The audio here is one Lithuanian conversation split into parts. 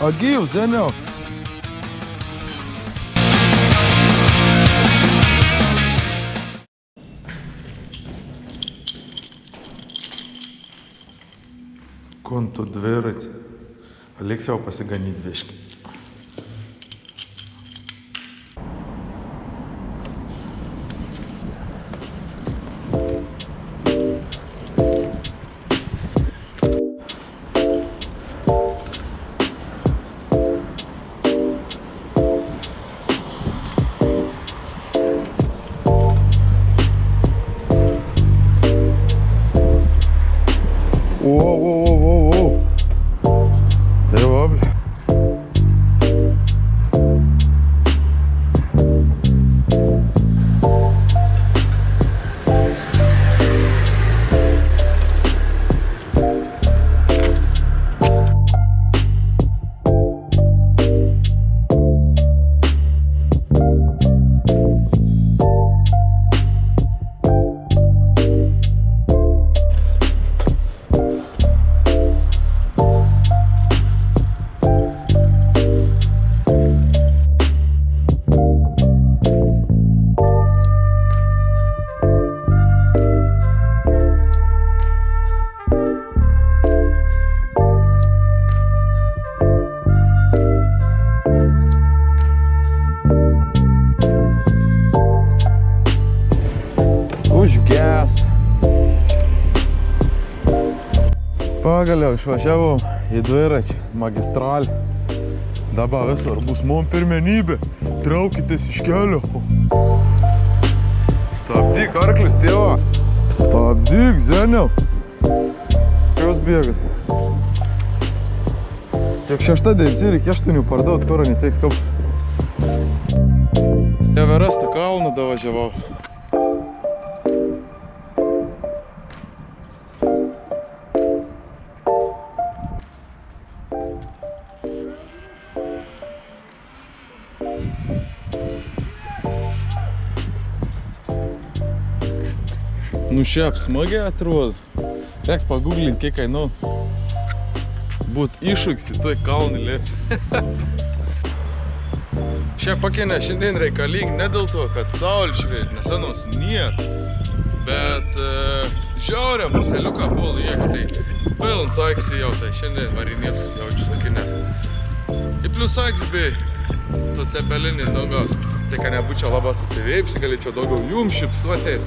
Agil, seniau. Konto dviratį. Liks jau pasiganyt biškį. Pagaliau išvažiavom į dviračių magistralę. Dabar visur bus mum pirmenybė. Traukitės iš kelio. Stabdyk arklius, tėva. Stabdyk, seniau. Kas bėgas? Juk šeštadienį reikia 8 parduot, kuro neteiks kaip. Everestą kalną davažiavau. Nu šiaip smagiai atrodo. Reiks paguglinti, kiek kainau. Būt iššūkis į toj kalnį lėpsi. Šiaip pakienė šiandien reikalingi ne dėl to, kad saulė šviečia, nes anos nėra. Bet žiaurė mūsų eliuką buvo lieks, tai pilns aiksi jau, tai šiandien varinės jaučiu sakinės. Ir plus aiks bei to cepelinis daugiaus. Tai kad nebūčiau labas susivėpsi, galėčiau daugiau jums šipsuotės.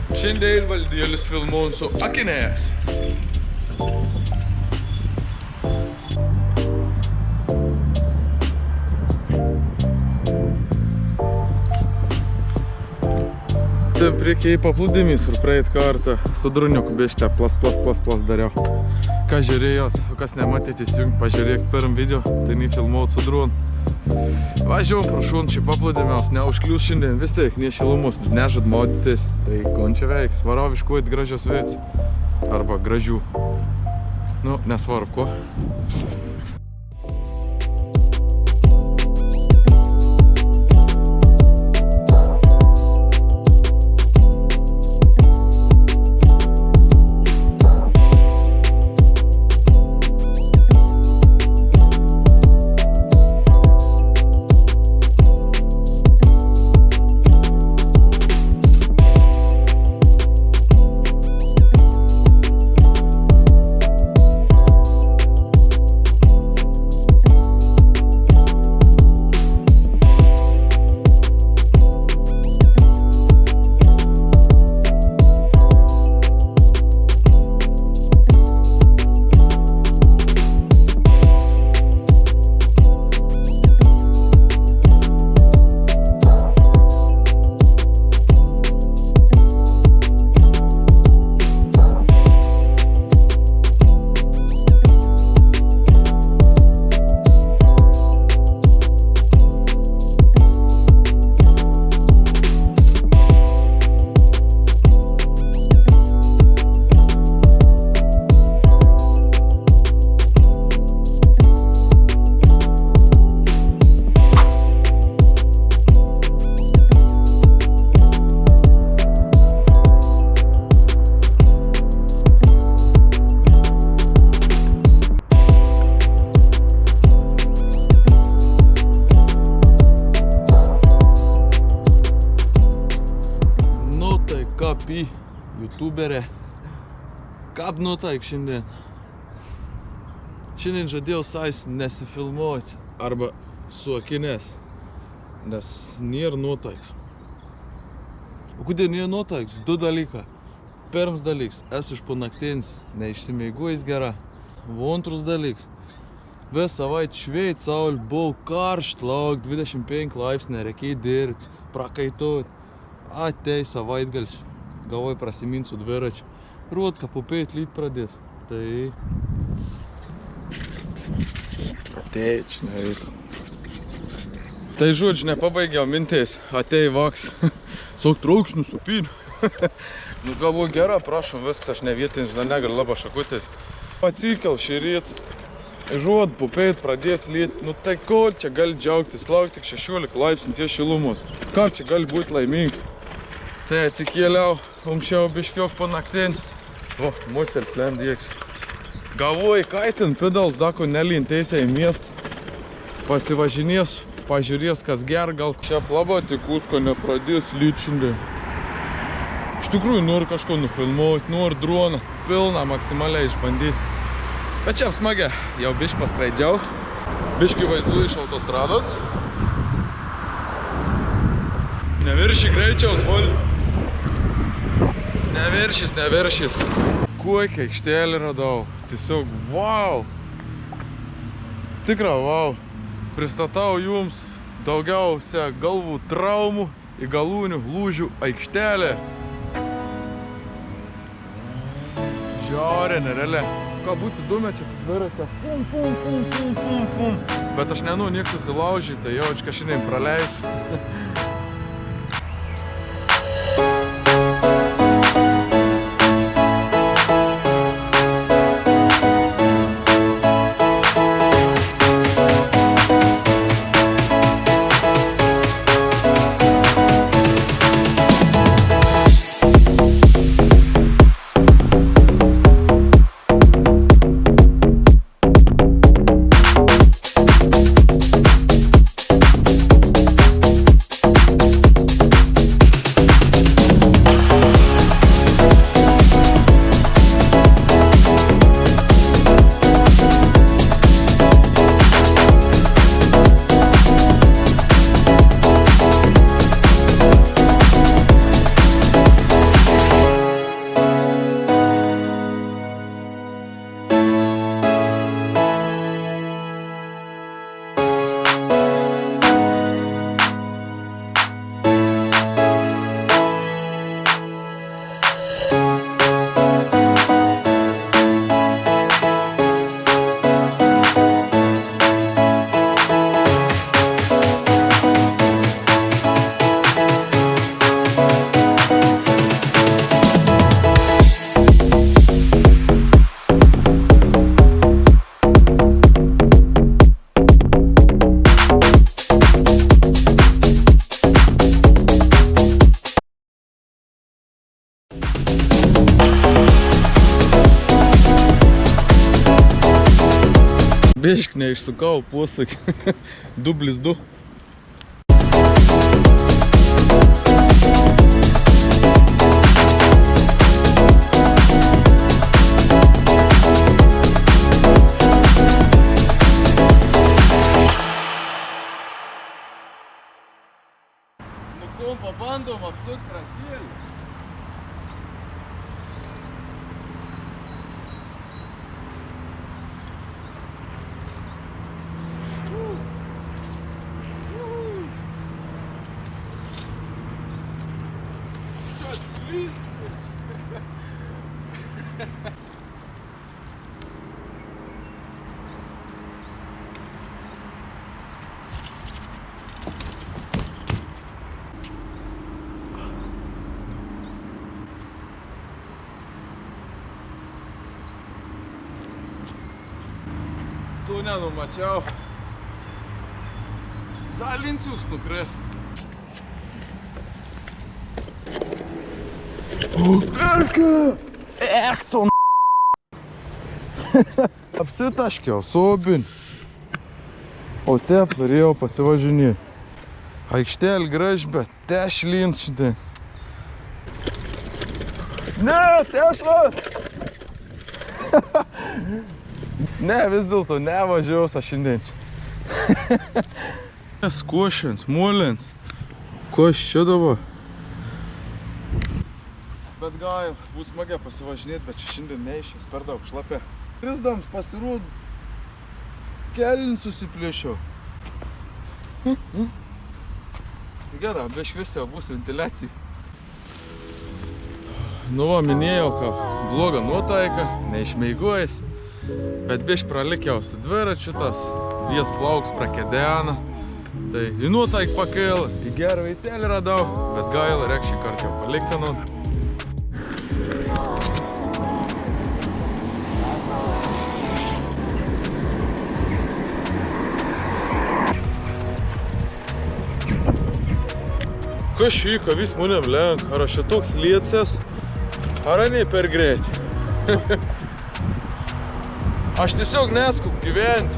Šiandien valdėlis filmuojant su akinės. Ten priekyje į paplūdimį sur praeit kartą su druniuku bėžtę plas dariau. Ką žiūrėjot, kas nematėt įsijungt, pažiūrėkit pirm video, tai nefilmuot su dronu. Važiavom pro šon šį paplūdimiaus, neužklius šiandien, vis tiek nešilumos, nežad modytis. Tai končia veiks, varau iškuot gražios vietas. Arba gražių. Nu, nesvarbu ko. youtuberė. Kap nuotaik šiandien. Šiandien žadėjau sais nesifilmuoti arba suakinės, nes nėra nuotaiks. O kodėl nėra nuotaiks? Du dalykai. Pirmas dalykas, esu iš ponaktinis, neišsimiegojęs gera. O antras dalykas, visą savaitę šveit, saulė, buvo karšt, lauk, 25 laipsniai, reikėjo dirbti, prakaitot. Atei savaitgalis, galvoju prasiminsiu dviračių. Rodka po 5 lyt pradės. Tai... Atei, čia nereikia. Tai žodžiu, nepabaigiau minties, atei vaks. Sok trauksnių supynių. Nu galvoju gera, prašom, viskas, aš ne vietinis, negaliu labai šakutės. Atsikel šį ryt, žod, po 5 pradės lyt. Nu tai kol čia gali džiaugtis, lauk tik 16 laipsnių ties šilumos. Ką čia gali būti laimingas? Tai atsikėliau, anksčiau biškiok po naktins. O, musels lendieks. Galvoju, kaitin pedals, dako nelyn teisę į miestą. Pasivažinės, pažiūrės, kas ger, gal čia plaba tik usko nepradės lyt šiandien. Iš tikrųjų, noriu kažko nufilmuoti, noriu droną, pilną maksimaliai išbandyti. Bet čia smagia, jau biškį paskraidžiau. Biškį vaizdu iš autostrados. Neviršy greičiaus, vol. Neviršys. Kokią aikštelį radau. Tiesiog wow. Tikra wow. Pristatau jums daugiausia galvų traumų į galūnių lūžių aikštelę. Žiaurė, nerealiai. Ką būti dumečius dviračio. Fum. Bet aš nenau niek susilaužyti, tai jau aš šiandien praleisiu. Bišk neišsukau posakį. 2+2. Nu kom, pabandom apsukt tranquilį. Tu nenumačiau. Dalinsius nukres. O, perka! Tu apsitaškiau, sobin. O taip norėjau pasivažinėti. Aikštelė graži, bet teš lins šiandien. Ne, tešla! Ne, vis dėlto nevažiaus aš šiandien čia. Skošins, molins. Ko aš čia dabar? Bet gal bus smagia pasivažinėti, bet čia šiandien neišės per daug šlapia. Krisdams pasirodo, kelin susiplėšiau. Gerai, be šviesio bus ventiliacija. Nu va, minėjau, kad bloga nuotaika, neišmeiguojas, bet biš pralikiau su dviračiu tas, jis plauks prakedena. Tai į nuotaiką pakėl, į gerą veitelį radau, bet gaila, reik šį kartą jau palikti nu. Kas šyka, vis manėm lenk, ar aš čia toks lietsės, ar ne per greitai. Aš tiesiog neskub gyventi.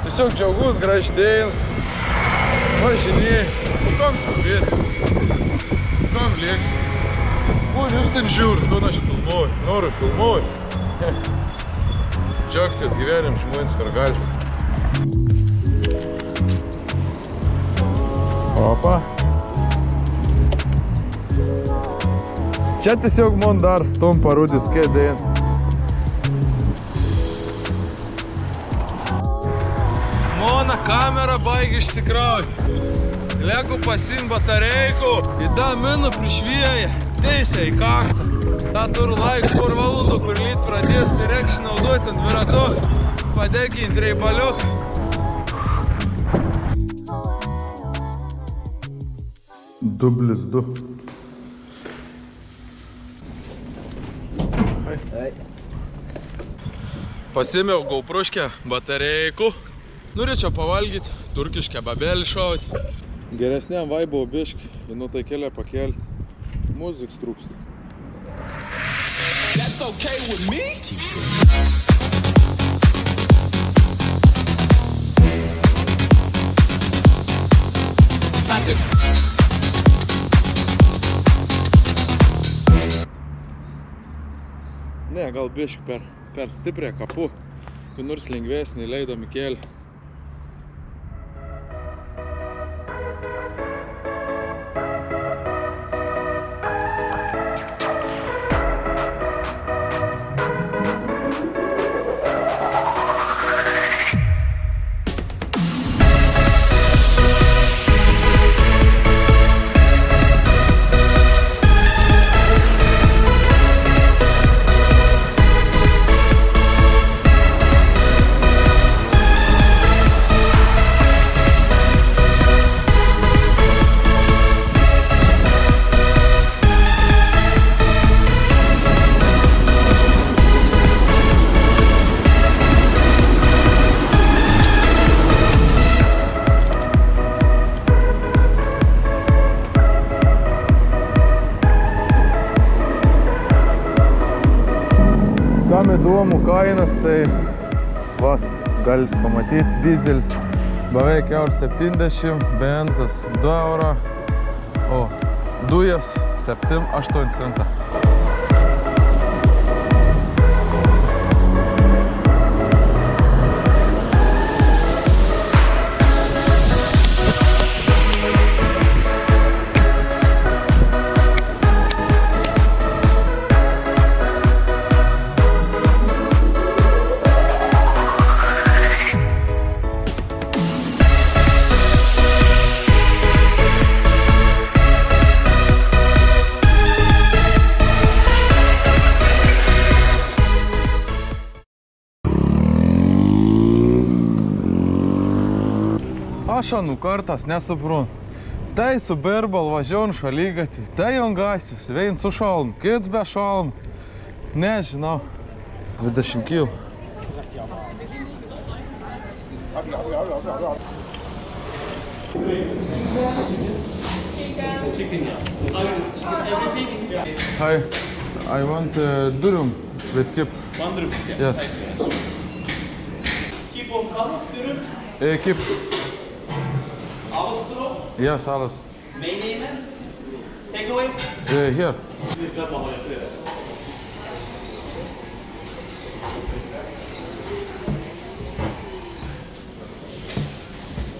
Tiesiog džiaugus graždėjim. Važinėjai. Kam skubėti? Kam lėkti? Kur jūs ten žiūrit, kur aš filmuoju? Noriu filmuoju. Džiaugtis gyvenim žmonės per galite. Opa. Čia tiesiog man dar tom parodys kėdėn. Mona kamera baigi išsikrauti. Lieku pasim batareiku. Į tą minų prišvėja. Teisė į kaktą. Ta turiu laikų por valandų, kur lyt pradės, tai reiks naudoti ant dvirato. Padeginti reibaliuką. Dublis 2. Pasėmiau gaupruškę batareikų. Norėčiau pavalgyti, turkiškę babelį šauti. Geresniam vaibo biškį, nu tai kelią pakelti. Muziks trūksta. That's okay with me? Ne, gal bišk per stiprią kapu, kur nors lengvesnį leidom į kelią. Kam įdomu kainas, tai vat, galite pamatyti dizelis beveik €70, benzas 2 €, o dujas 7-8 centą. Aš anų kartas nesuprantu. Tai su birbal važiuojant šalygatį, tai ant gatvės, vien su šalmu, kits be šalmu. Nežinau. 20 kg. Hi, I want durum with kip. One durum? Yes. Kip of color, durum? Kip. Alles erop? Yes, alles. Meenemen? Takeaway? Here. Please grab one while you're there.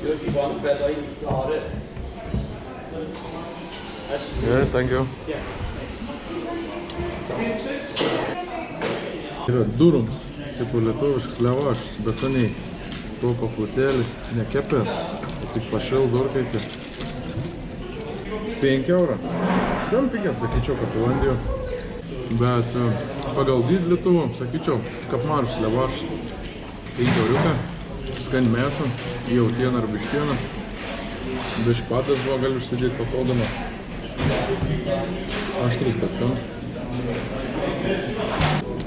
You'll keep on the bed like you got it. Yeah, thank you. Yra durums, tipo lietuviškas levašas, bet aniai tuo paplutėlį nekepė, tik pašildo orkaitį. 5 eurų. Gan pigiai, sakyčiau, kad Olandijo. Bet pagal dydį Lietuvų, sakyčiau, kapmažas levašas. 5 euriuką, skani mėsą, jautieną ar bištieną. Bišpatas buvo, gali užsidėti papildomą. Aštrus, bet skans.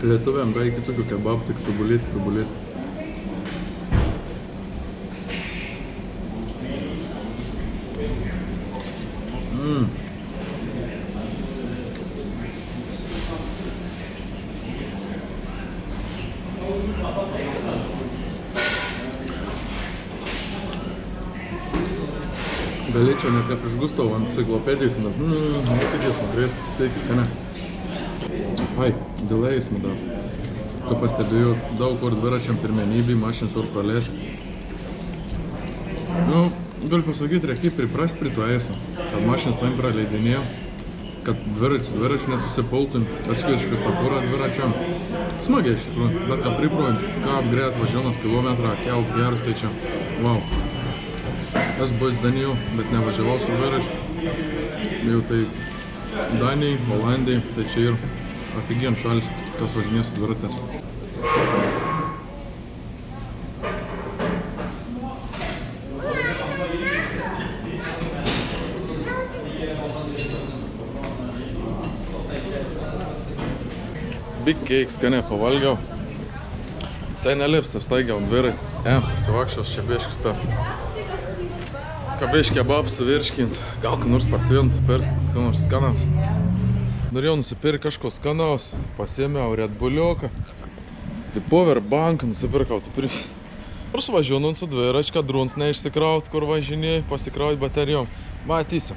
Lietuviam beveik kitokių kebabų, tik tobulėti. Galėčiau net kaip iš Gustavo enciklopedijos, nekidės nukrės, teikis, ką ne. Ai, dėl eismo dar. Ką pastebėjau, daug kur dviračiam pirmenybį, mašinas tur praleisti. Nu, galiu pasakyti, reikia priprast prie to eismo, kad mašinas tam praleidinėjo, kad dviračių nesusipultum, atskiri iš šviesoforo dviračiam. Smagiai iš tikrųjų, bet ką priprojim, ką apgreit važiuonas kilometrą, kels geras, tai čia, wow. Aš buvęs Danijų, bet nevažiavau su dviračiu. Jau tai Danijai, Olandijai, tai čia ir afigien šalis, kas važinės su dviratės. Big cake skaniai pavalgiau. Tai nelips, aš staigiau dviratį. Pasivakščios čia bieškis tas. Kabėš kebab suvirškint, gal ką nors partijų nusipirkt, ką nors skanaus. Norėjau nusipirkt kažko skanaus, pasiėmiau Red Bulliuką, tai Powerbank nusipirkau. Nors važiuoju su dviračką, drons neišsikraut, kur važinėjai, pasikraut baterijom. Matysi.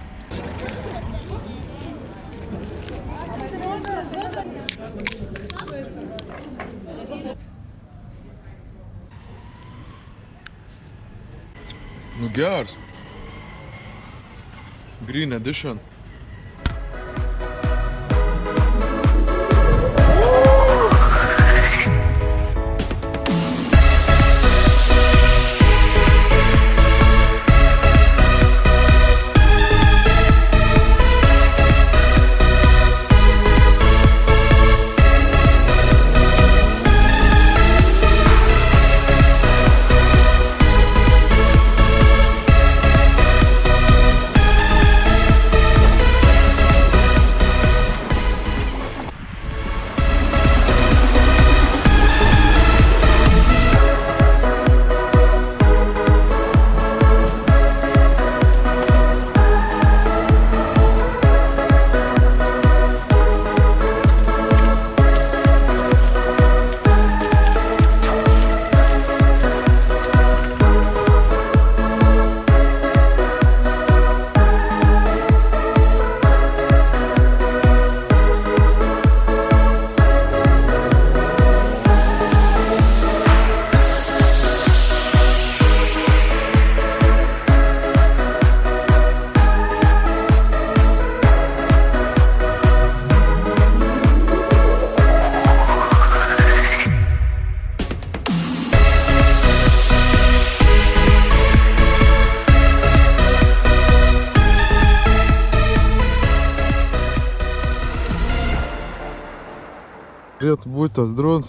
Nu geras. Green Edition. Turėtų būti tas drons.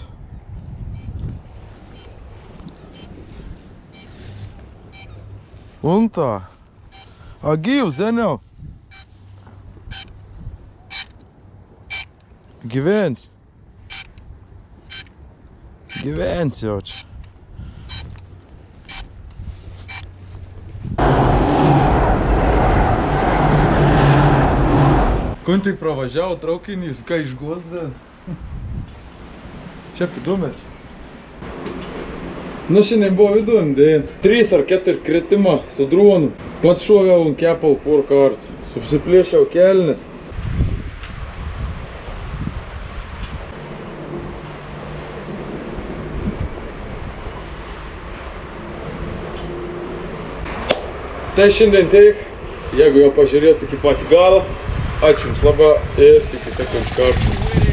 Un tā. Gyvs, seniau. Gyvens. Gyvens jau čia. Kun tik pravažiavo traukinys, ką išguosda. Čia pidumėč. Nu šiandien buvo vidurdienį. 3 ar 4 kritimą su dronu. Pats šoviau un kepal porą kartų. Susiplėšiau kelnes. Tai šiandien tiek. Jeigu jau pažiūrėjote iki pat galo, ačiū Jums labai ir iki sekančių kartų.